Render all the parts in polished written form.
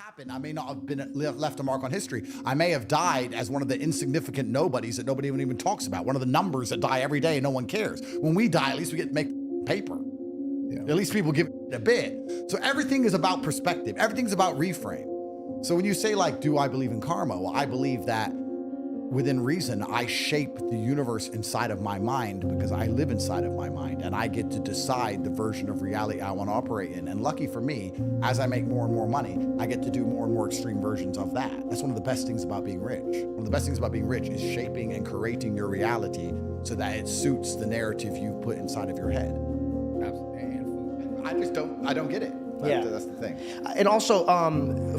happened. I may not have been left a mark on history. I may have died as one of the insignificant nobodies that nobody even talks about. One of the numbers that die every day and no one cares. When we die, at least we get to make paper. Yeah. At least people give it a bit. So everything is about perspective. Everything's about reframe. So when you say like, do I believe in karma? Well, I believe that within reason, I shape the universe inside of my mind because I live inside of my mind and I get to decide the version of reality I want to operate in. And lucky for me, as I make more and more money, I get to do more and more extreme versions of that. That's one of the best things about being rich. One of the best things about being rich is shaping and curating your reality so that it suits the narrative you've put inside of your head. I don't get it. That's the thing. And also,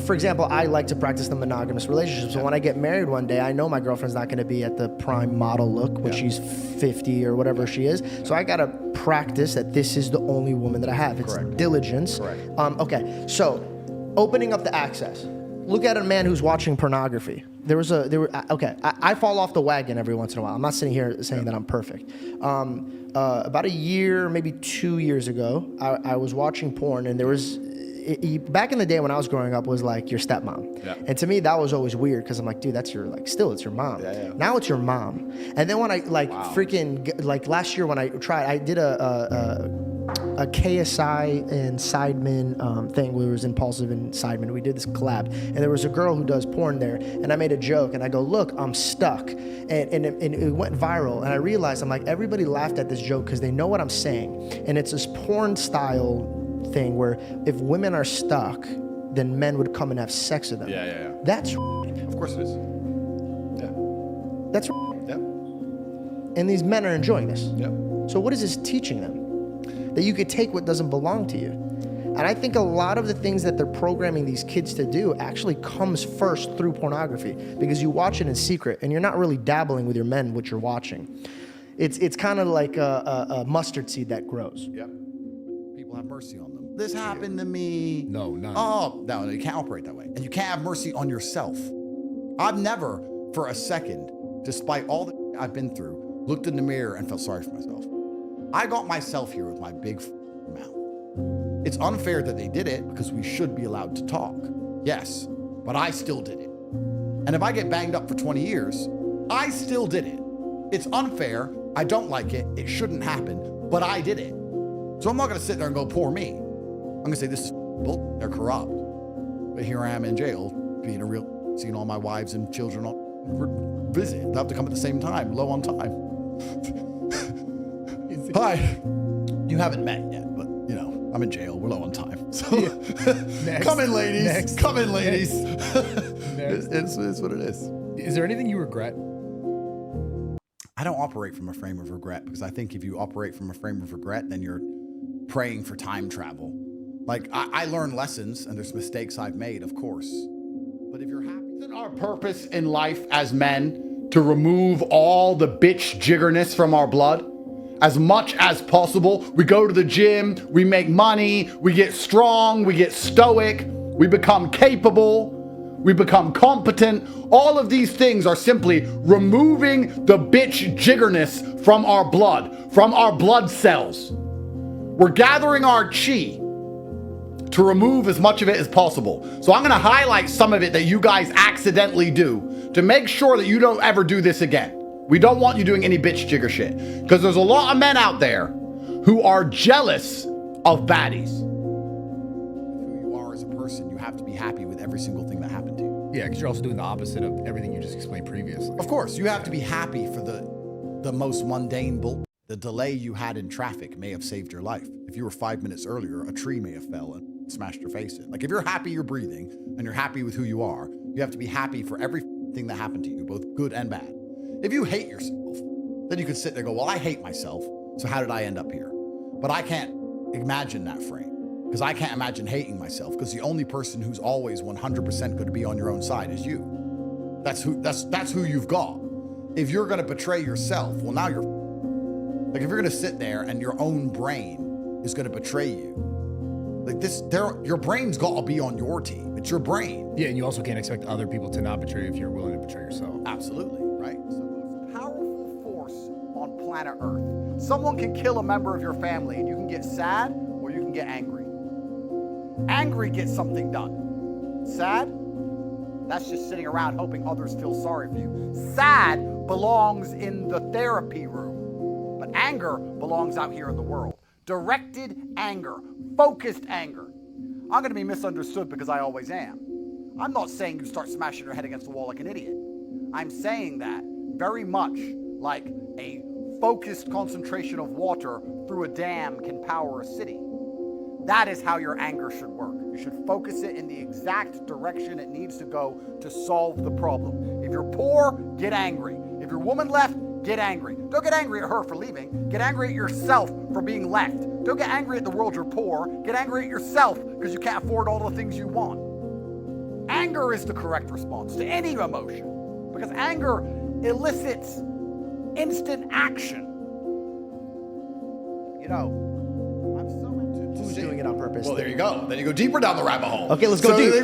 for example, I like to practice the monogamous relationship. So when I get married one day, I know my girlfriend's not going to be at the prime model look when she's 50 or whatever she is. So I got to practice that this is the only woman that I have. It's diligence. Okay, so opening up the access. Look at a man who's watching pornography. I fall off the wagon every once in a while. I'm not sitting here saying that I'm perfect. About a year, maybe 2 years ago, I was watching porn, and there was, back in the day when I was growing up, was like your stepmom. Yeah. And to me, that was always weird because I'm like, dude, that's your, like, still, it's your mom. Yeah, yeah. Now it's your mom. And then when I, last year when I tried, I did a KSI and Sidemen thing where it was Impulsive and Sidemen. We did this collab, and there was a girl who does porn there, and I made a joke, and I go, look, I'm stuck. And it went viral, and I realized, I'm like, everybody laughed at this joke because they know what I'm saying. And it's this porn style thing where if women are stuck, then men would come and have sex with them. Yeah. That's of course it is. Yeah. That's and these men are enjoying this. Yeah. So what is this teaching them? That you could take what doesn't belong to you. And I think a lot of the things that they're programming these kids to do actually comes first through pornography because you watch it in secret and you're not really dabbling with your men what you're watching. It's kind of like a mustard seed that grows. Yep. People have mercy on them. This happened to me. No, none. Oh, no, you can't operate that way. And you can't have mercy on yourself. I've never, for a second, despite all that I've been through, looked in the mirror and felt sorry for myself. I got myself here with my big mouth. It's unfair that they did it because we should be allowed to talk. Yes, but I still did it. And if I get banged up for 20 years, I still did it. It's unfair. I don't like it. It shouldn't happen, but I did it. So I'm not going to sit there and go, poor me. I'm going to say, this is bull. They're corrupt. But here I am in jail, being a real, seeing all my wives and children on visit. They have to come at the same time, low on time. Hi. You haven't met yet, but you know, I'm in jail. We're low on time. So come in, ladies. Come in, ladies. It's what it is. Is there anything you regret? I don't operate from a frame of regret because I think if you operate from a frame of regret, then you're praying for time travel. Like I learn lessons and there's mistakes I've made, of course. But if you're happy, isn't our purpose in life as men to remove all the bitch jiggerness from our blood? As much as possible. We go to the gym, we make money, we get strong, we get stoic, we become capable, we become competent. All of these things are simply removing the bitch jiggerness from our blood cells. We're gathering our chi to remove as much of it as possible. So I'm gonna highlight some of it that you guys accidentally do to make sure that you don't ever do this again. We don't want you doing any bitch jigger shit because there's a lot of men out there who are jealous of baddies. Who you are as a person, you have to be happy with every single thing that happened to you. Yeah, because you're also doing the opposite of everything you just explained previously. Of course, you have to be happy for the most mundane bull. The delay you had in traffic may have saved your life. If you were 5 minutes earlier, a tree may have fell and smashed your face in. Like if you're happy you're breathing and you're happy with who you are, you have to be happy for everything that happened to you, both good and bad. If you hate yourself, then you could sit there and go, well, I hate myself, so how did I end up here? But I can't imagine that frame because I can't imagine hating myself because the only person who's always 100% going to be on your own side is you. That's who you've got. If you're going to betray yourself, well, now you're like, if you're going to sit there and your own brain is going to betray you, like this, your brain's got to be on your team. It's your brain. Yeah, and you also can't expect other people to not betray you if you're willing to betray yourself. Absolutely, right? So the most powerful force on planet Earth. Someone can kill a member of your family and you can get sad or you can get angry. Angry gets something done. Sad? That's just sitting around hoping others feel sorry for you. Sad belongs in the therapy room, but anger belongs out here in the world. Directed anger, focused anger. I'm gonna be misunderstood because I always am. I'm not saying you start smashing your head against the wall like an idiot. I'm saying that very much like a focused concentration of water through a dam can power a city. That is how your anger should work. You should focus it in the exact direction it needs to go to solve the problem. If you're poor, get angry. If your woman left, get angry. Don't get angry at her for leaving. Get angry at yourself for being left. Don't get angry at the world you're poor. Get angry at yourself because you can't afford all the things you want. Anger is the correct response to any emotion because anger elicits instant action. You know, I'm so into Who's doing it on purpose? Well, there you go. Then you go deeper down the rabbit hole. Okay, let's go deep.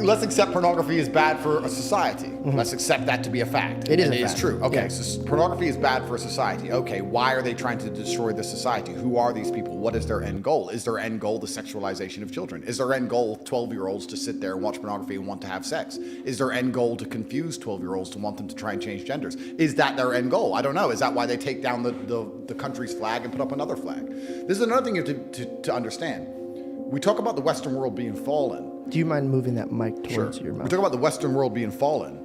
Let's accept pornography is bad for a society. Let's accept that to be a fact. It is and a it fact. is true. Okay, Yeah. so pornography is bad for a society. Okay, why are they trying to destroy the society? Who are these people? What is their end goal? Is their end goal the sexualization of children? Is their end goal 12-year-olds to sit there and watch pornography and want to have sex? Is their end goal to confuse 12-year-olds to want them to try and change genders? Is that their end goal? I don't know. Is that why they take down the country's flag and put up another flag? This is another thing you have to understand. We talk about the Western world being fallen. Do you mind moving that mic towards your We mouth? talk about the Western world being fallen.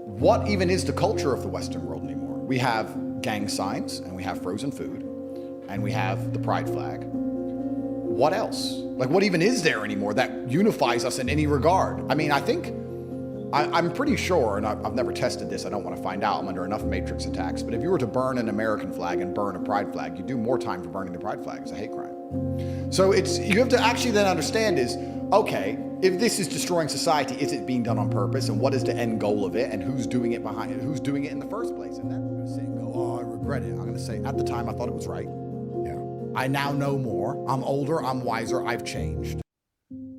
What even is the culture of the Western world anymore? We have gang signs, and we have frozen food, and we have the pride flag. What else? Like, what even is there anymore that unifies us in any regard? I mean, I think, I'm pretty sure, and I've never tested this, I don't want to find out, I'm under enough matrix attacks, but if you were to burn an American flag and burn a pride flag, you do more time for burning the pride flag. It's a hate crime. So you have to actually then understand is, okay, if this is destroying society, is it being done on purpose? And what is the end goal of it? And who's doing it behind it? Who's doing it in the first place? And then I'm going to sit and go, oh, I regret it. I'm going to say, at the time, I thought it was right. Yeah. I now know more. I'm older. I'm wiser. I've changed.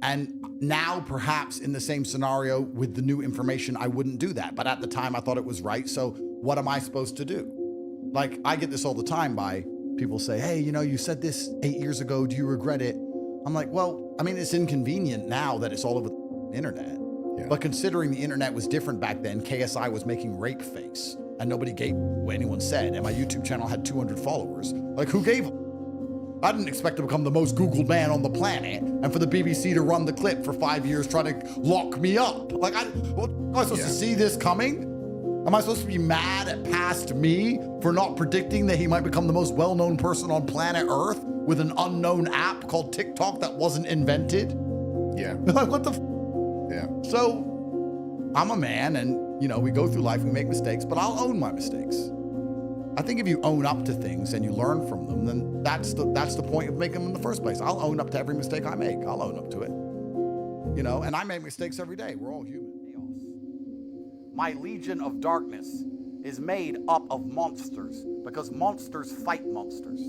And now, perhaps in the same scenario with the new information, I wouldn't do that. But at the time, I thought it was right. So what am I supposed to do? Like, I get this all the time by people say, hey, you know, you said this 8 years ago. Do you regret it? I'm like, well, I mean, it's inconvenient now that it's all over the internet. Yeah. But considering the internet was different back then, KSI was making rape fakes and nobody gave what anyone said. And my YouTube channel had 200 followers. Like, who gave them? I didn't expect to become the most Googled man on the planet and for the BBC to run the clip for 5 years trying to lock me up. Like, am I supposed to see this coming? Am I supposed to be mad at past me for not predicting that he might become the most well-known person on planet Earth with an unknown app called TikTok that wasn't invented? Yeah. Like, what the Yeah. So, I'm a man and, you know, we go through life, we make mistakes, but I'll own my mistakes. I think if you own up to things and you learn from them, then that's the point of making them in the first place. I'll own up to every mistake I make. I'll own up to it. You know, and I make mistakes every day. We're all human. My legion of darkness is made up of monsters because monsters fight monsters.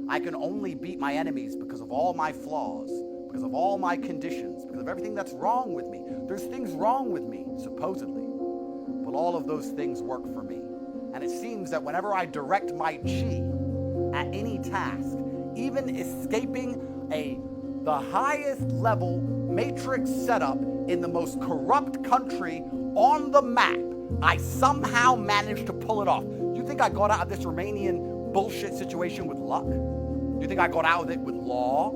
I can only beat my enemies because of all my flaws, because of all my conditions, because of everything that's wrong with me. There's things wrong with me, supposedly, but all of those things work for me. And it seems that whenever I direct my chi at any task, even escaping the highest level matrix setup in the most corrupt country on the map, I somehow managed to pull it off. You think I got out of this Romanian bullshit situation with luck? You think I got out of it with law?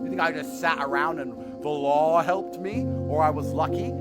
You think I just sat around and the law helped me, or I was lucky?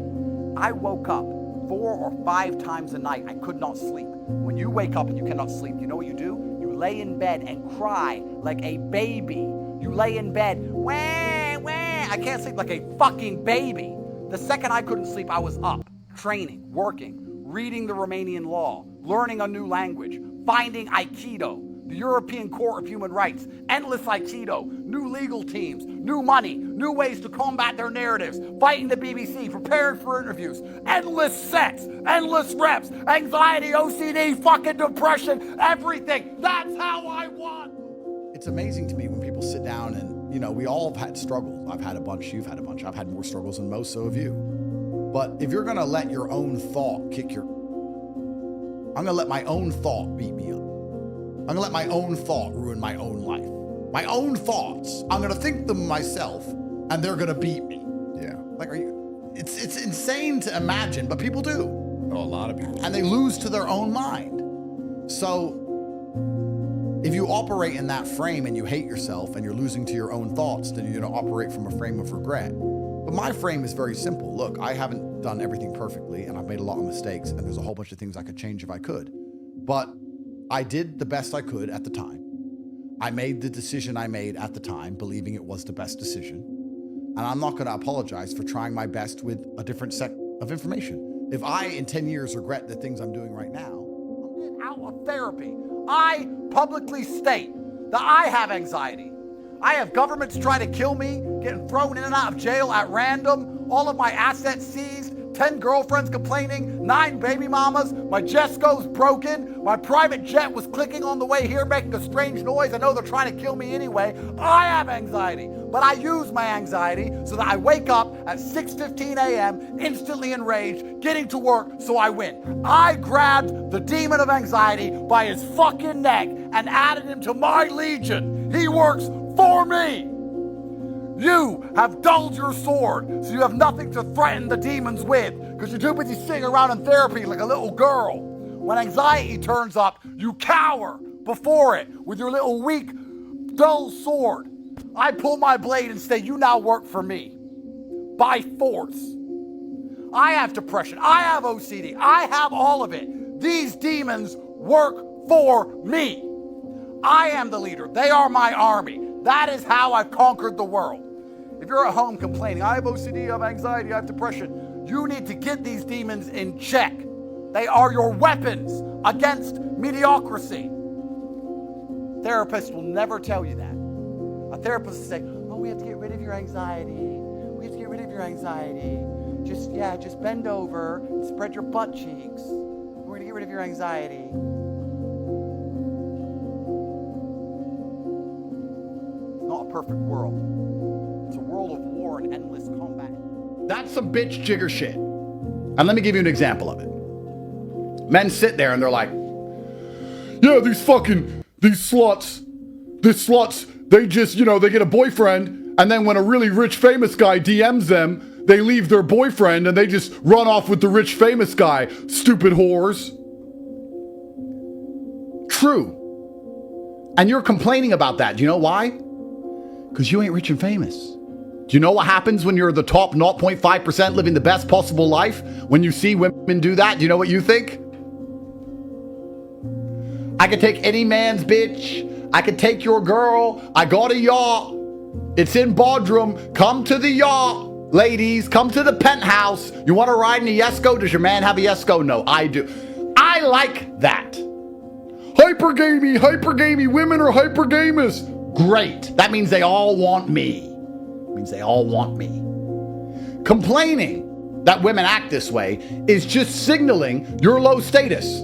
I woke up 4 or 5 times a night. I could not sleep. When you wake up and you cannot sleep, you know what you do? You lay in bed and cry like a baby. You lay in bed, wah, wah. I can't sleep like a fucking baby. The second I couldn't sleep, I was up, training, working, reading the Romanian law, learning a new language, finding Aikido, the European Court of Human Rights, endless Aikido, new legal teams, new money, new ways to combat their narratives, fighting the BBC, preparing for interviews, endless sex, endless reps, anxiety, OCD, fucking depression, everything. That's how I won. It's amazing to me when people sit down and, you know, we all have had struggles. I've had a bunch, you've had a bunch. I've had more struggles than most, so have you. But if you're gonna let your own thought kick your... I'm gonna let my own thought beat me up. I'm gonna let my own thought ruin my own life. My own thoughts, I'm gonna think them myself, and they're gonna beat me. Yeah. Like, it's insane to imagine, but people do. Oh, a lot of people. And they lose to their own mind. So if you operate in that frame and you hate yourself and you're losing to your own thoughts, then you're going to operate from a frame of regret. But my frame is very simple. Look, I haven't done everything perfectly and I've made a lot of mistakes and there's a whole bunch of things I could change if I could. But I did the best I could at the time. I made the decision I made at the time, believing it was the best decision. And I'm not going to apologize for trying my best with a different set of information. If I, in 10 years, regret the things I'm doing right now, I'm getting out of therapy. I publicly state that I have anxiety. I have governments trying to kill me, getting thrown in and out of jail at random, all of my assets seized, 10 girlfriends complaining, 9 baby mamas, my Jesco's broken, my private jet was clicking on the way here making a strange noise. I know they're trying to kill me anyway. I have anxiety, but I use my anxiety so that I wake up at 6:15 a.m. instantly enraged, getting to work so I win. I grabbed the demon of anxiety by his fucking neck and added him to my legion. He works for me. You have dulled your sword, so you have nothing to threaten the demons with, because you're too busy sitting around in therapy like a little girl. When anxiety turns up, you cower before it with your little weak, dull sword. I pull my blade and say, you now work for me. By force. I have depression. I have OCD. I have all of it. These demons work for me. I am the leader. They are my army. That is how I've conquered the world. If you're at home complaining, I have OCD, I have anxiety, I have depression, you need to get these demons in check. They are your weapons against mediocrity. Therapists will never tell you that. A therapist will say, oh, we have to get rid of your anxiety. We have to get rid of your anxiety. Just bend over and spread your butt cheeks. We're going to get rid of your anxiety. Not a perfect world. It's a world of war and endless combat. that's some bitch jigger shit. And let me give you an example of it. Men sit there and they're like, yeah, these sluts, they just, they get a boyfriend, and then when a really rich famous guy DMs them, they leave their boyfriend and they just run off with the rich famous guy. Stupid whores. True. And you're complaining about that. Do you know why? Because you ain't rich and famous. Do you know what happens when you're the top 0.5% living the best possible life? When you see women do that, do you know what you think? I could take any man's bitch. I could take your girl. I got a yacht. It's in Bodrum. Come to the yacht. Ladies, come to the penthouse. You want to ride in a Yesco? Does your man have a Yesco? No, I do. I like that. Hypergamy. Women are hypergamous. Great. That means they all want me. Complaining that women act this way is just signaling your low status.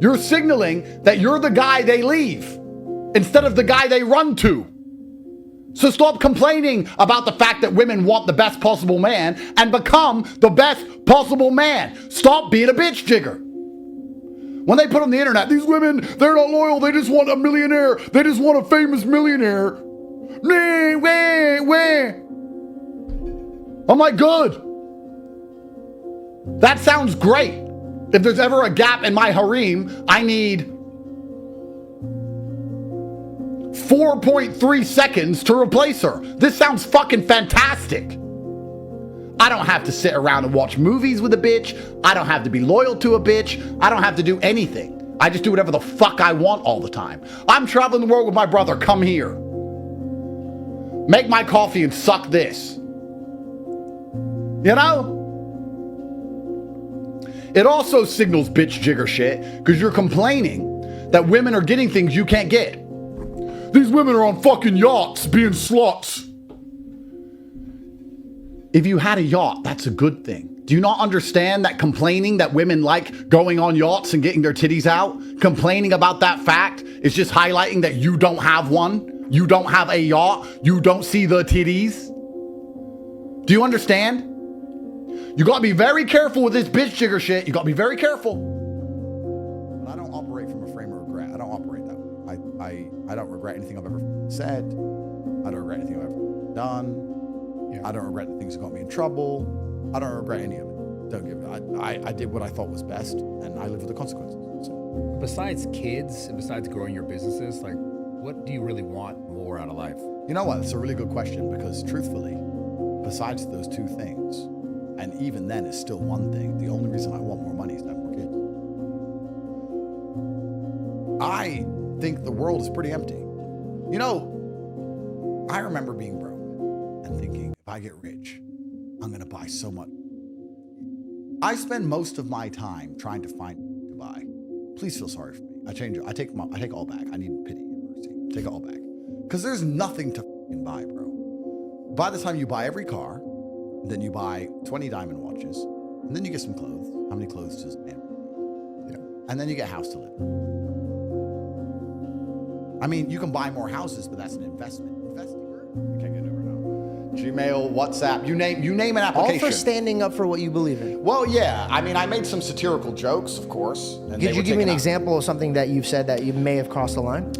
You're signaling that you're the guy they leave instead of the guy they run to. So stop complaining about the fact that women want the best possible man and become the best possible man. Stop being a bitch jigger. When they put on the internet, these women, they're not loyal. They just want a millionaire. They just want a famous millionaire. I'm like, good. That sounds great. If there's ever a gap in my harem, I need 4.3 seconds to replace her. This sounds fucking fantastic. I don't have to sit around and watch movies with a bitch. I don't have to be loyal to a bitch. I don't have to do anything. I just do whatever the fuck I want all the time. I'm traveling the world with my brother. Come here. Make my coffee and suck this. You know? It also signals bitch jigger shit because you're complaining that women are getting things you can't get. These women are on fucking yachts being sluts. If you had a yacht, that's a good thing. Do you not understand that complaining that women like going on yachts and getting their titties out, complaining about that fact is just highlighting that you don't have one? You don't have a yacht? You don't see the titties? Do you understand? You gotta be very careful with this bitch jigger shit. You gotta be very careful. But I don't operate from a frame of regret. I don't operate that way. I don't regret anything I've ever said. I don't regret anything I've ever done. I don't regret the things that got me in trouble. I don't regret any of it. Don't give it. I did what I thought was best, and I live with the consequences. So. Besides kids and besides growing your businesses, like, what do you really want more out of life? You know what? That's a really good question, because truthfully, besides those two things, and even then it's still one thing, the only reason I want more money is to have more kids. I think the world is pretty empty. You know, I remember being broke and thinking, if I get rich, I'm gonna buy so much. I spend most of my time trying to find to buy. Please feel sorry for me. I change it. I take all back. I need pity and mercy. Take it all back. Because there's nothing to fucking buy, bro. By the time you buy every car, then you buy 20 diamond watches, and then you get some clothes. How many clothes does a man need? Yeah. And then you get a house to live in. I mean, you can buy more houses, but that's an investment. Investing, you can't get over now. Gmail, WhatsApp, you name an application. All for standing up for what you believe in. Well, yeah. I mean, I made some satirical jokes, of course. And Could you give me an example of something that you've said that you may have crossed the line?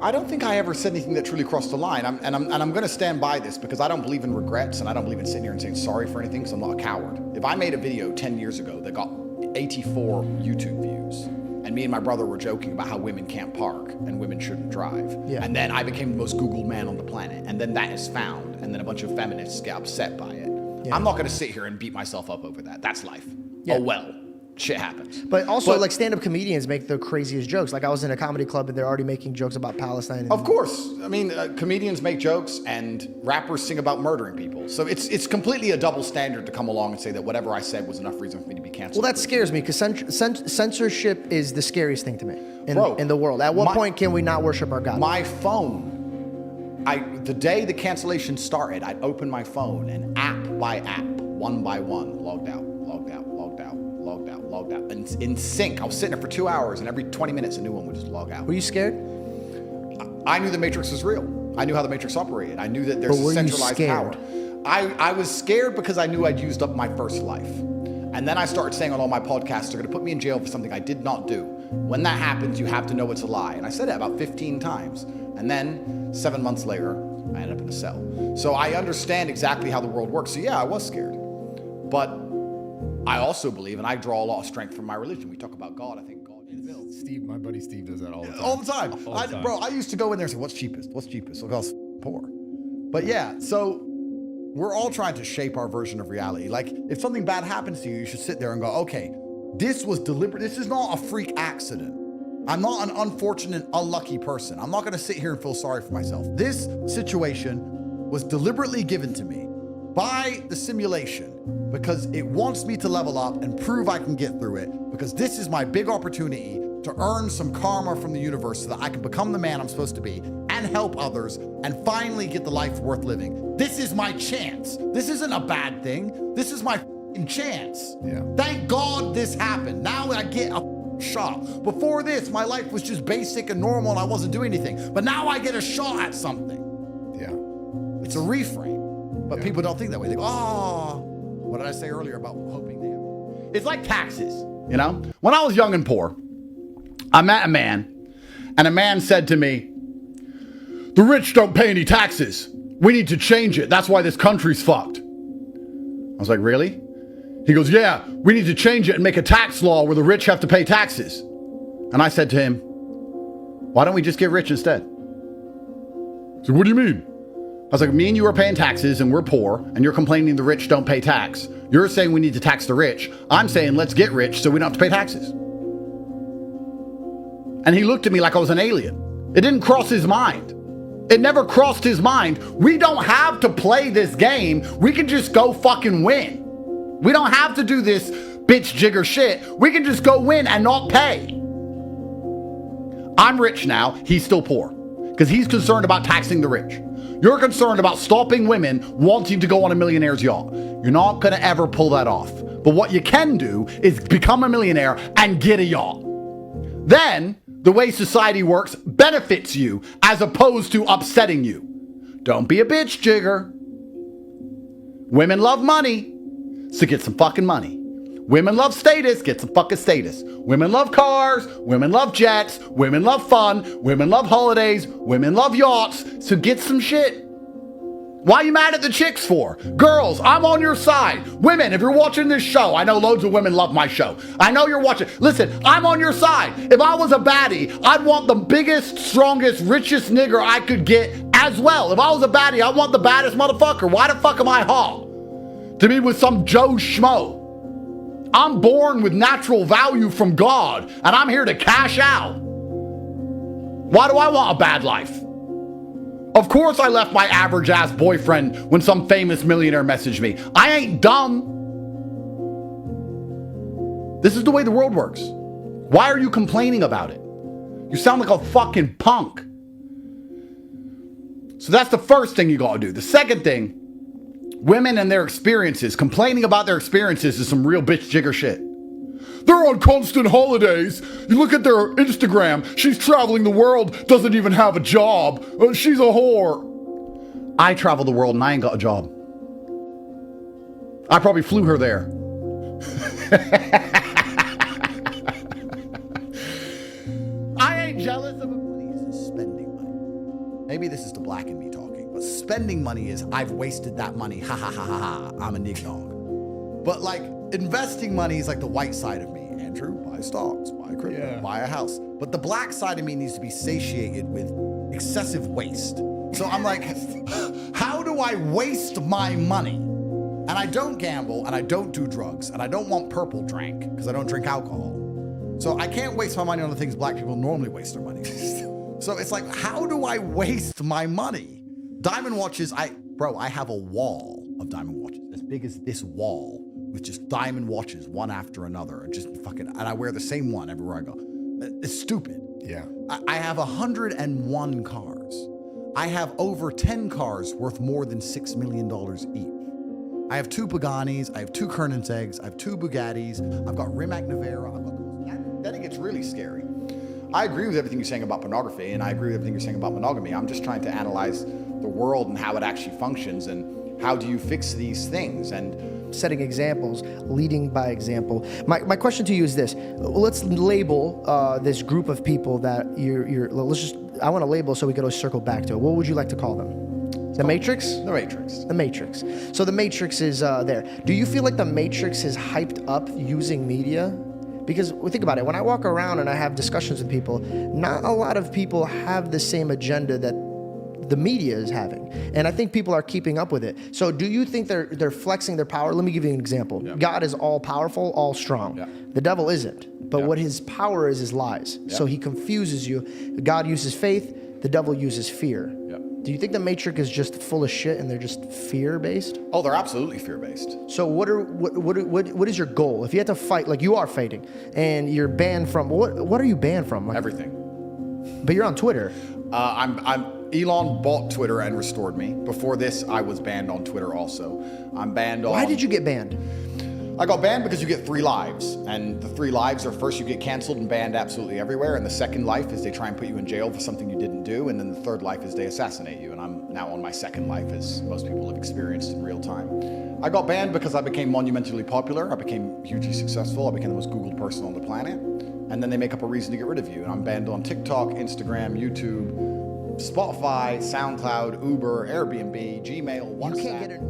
I don't think I ever said anything that truly crossed the line. I'm going to stand by this, because I don't believe in regrets, and I don't believe in sitting here and saying sorry for anything, because I'm not a coward. If I made a video 10 years ago that got 84 YouTube views, and me and my brother were joking about how women can't park and women shouldn't drive, and then I became the most Googled man on the planet, and then that is found, and then a bunch of feminists get upset by it. I'm not going to sit here and beat myself up over that. That's life. Oh well. Shit happens. But also, like, stand-up comedians make the craziest jokes. Like, I was in a comedy club and they're already making jokes about Palestine. Of course. I mean, comedians make jokes and rappers sing about murdering people. So it's completely a double standard to come along and say that whatever I said was enough reason for me to be canceled. Well, that scares me, because censorship is the scariest thing to me in the world. At what point can we not worship our God? My phone, the day the cancellation started, I'd open my phone and app by app, one by one, logged out. And in sync. I was sitting there for 2 hours, and every 20 minutes a new one would just log out. Were you scared? I knew the Matrix was real. I knew how the Matrix operated. I knew that there's a centralized power. I was scared because I knew I'd used up my first life. And then I started saying on all my podcasts, they're going to put me in jail for something I did not do. When that happens, you have to know it's a lie. And I said it about 15 times. And then 7 months later, I ended up in a cell. So I understand exactly how the world works. So yeah, I was scared. But I also believe, and I draw a lot of strength from my religion. We talk about God. I think God is Steve, my buddy Steve does that all the time. All the time. Bro, I used to go in there and say, what's cheapest? What's cheapest? Look, I was poor. But yeah, so we're all trying to shape our version of reality. Like, if something bad happens to you, you should sit there and go, okay, this was deliberate. This is not a freak accident. I'm not an unfortunate, unlucky person. I'm not going to sit here and feel sorry for myself. This situation was deliberately given to me by the simulation, because it wants me to level up and prove I can get through it, because this is my big opportunity to earn some karma from the universe so that I can become the man I'm supposed to be and help others and finally get the life worth living. This is my chance. This isn't a bad thing. This is my chance. Yeah. Thank God this happened. Now I get a shot. Before this, my life was just basic and normal and I wasn't doing anything. But now I get a shot at something. Yeah. It's a reframe. But people don't think that way. They go, oh, what did I say earlier about hoping they have? It's like taxes, you know? When I was young and poor, I met a man, and a man said to me, the rich don't pay any taxes. We need to change it. That's why this country's fucked. I was like, really? He goes, yeah, we need to change it and make a tax law where the rich have to pay taxes. And I said to him, why don't we just get rich instead? So what do you mean? I was like, me and you are paying taxes and we're poor, and you're complaining the rich don't pay tax. You're saying we need to tax the rich. I'm saying let's get rich so we don't have to pay taxes. And he looked at me like I was an alien. It didn't cross his mind. It never crossed his mind. We don't have to play this game. We can just go fucking win. We don't have to do this bitch jigger shit. We can just go win and not pay. I'm rich now. He's still poor because he's concerned about taxing the rich. You're concerned about stopping women wanting to go on a millionaire's yacht. You're not going to ever pull that off. But what you can do is become a millionaire and get a yacht. Then, the way society works benefits you as opposed to upsetting you. Don't be a bitch jigger. Women love money, so get some fucking money. Women love status, get some fucking status. Women love cars, women love jets, women love fun, women love holidays, women love yachts, so get some shit. Why are you mad at the chicks for? Girls, I'm on your side. Women, if you're watching this show, I know loads of women love my show. I know you're watching. Listen, I'm on your side. If I was a baddie, I'd want the biggest, strongest, richest nigger I could get as well. If I was a baddie, I want the baddest motherfucker. Why the fuck am I hot to be with some Joe Schmo? I'm born with natural value from God, and I'm here to cash out. Why do I want a bad life? Of course I left my average ass boyfriend when some famous millionaire messaged me. I ain't dumb. This is the way the world works. Why are you complaining about it? You sound like a fucking punk. So that's the first thing you gotta do. The second thing, women and their experiences. Complaining about their experiences is some real bitch jigger shit. They're on constant holidays. You look at their Instagram. She's traveling the world, doesn't even have a job. She's a whore. I travel the world and I ain't got a job. I probably flew her there. I ain't jealous of money. Is spending money. Maybe this is the black in me talking, but spending money is I've wasted that money. Ha ha ha ha ha. I'm a nig dog. But like, investing money is like the white side of me. Andrew, buy stocks, buy crypto, buy a house. But the black side of me needs to be satiated with excessive waste. So I'm like, how do I waste my money? And I don't gamble, and I don't do drugs, and I don't want purple drank because I don't drink alcohol. So I can't waste my money on the things black people normally waste their money. So it's like, how do I waste my money? Diamond watches, I have a wall of diamond watches as big as this wall, with just diamond watches, one after another, and I wear the same one everywhere I go. It's stupid. Yeah. I have 101 cars. I have over 10 cars worth more than $6 million each. I have 2 Pagani's, I have 2 Koenigseggs, I have 2 Bugattis, I've got Rimac Nevera, then it gets really scary. I agree with everything you're saying about pornography, and I agree with everything you're saying about monogamy. I'm just trying to analyze the world and how it actually functions, and how do you fix these things, and setting examples, leading by example. My question to you is this: let's label this group of people that I want to label so we can circle back to it. What would you like to call them? The Matrix? The Matrix. The Matrix. So the Matrix is there. Do you feel like the Matrix is hyped up using media? Because think about it, when I walk around and I have discussions with people, not a lot of people have the same agenda that the media is having. And I think people are keeping up with it. So do you think they're flexing their power? Let me give you an example. Yeah. God is all powerful, all strong. Yeah. The devil isn't. But what his power is lies. Yeah. So he confuses you. God uses faith, the devil uses fear. Yeah. Do you think the Matrix is just full of shit and they're just fear-based? Oh, they're absolutely fear-based. So what is your goal? If you had to fight, like you are fighting, and you're banned from, what are you banned from? Like, everything. But you're on Twitter. Elon bought Twitter and restored me. Before this, I was banned on Twitter also. I'm banned on... Why did you get banned? I got banned because you get 3 lives. And the 3 lives are, first you get canceled and banned absolutely everywhere. And the second life is they try and put you in jail for something you didn't do. And then the third life is they assassinate you. And I'm now on my second life, as most people have experienced in real time. I got banned because I became monumentally popular. I became hugely successful. I became the most Googled person on the planet. And then they make up a reason to get rid of you. And I'm banned on TikTok, Instagram, YouTube, Spotify, SoundCloud, Uber, Airbnb, Gmail, WhatsApp.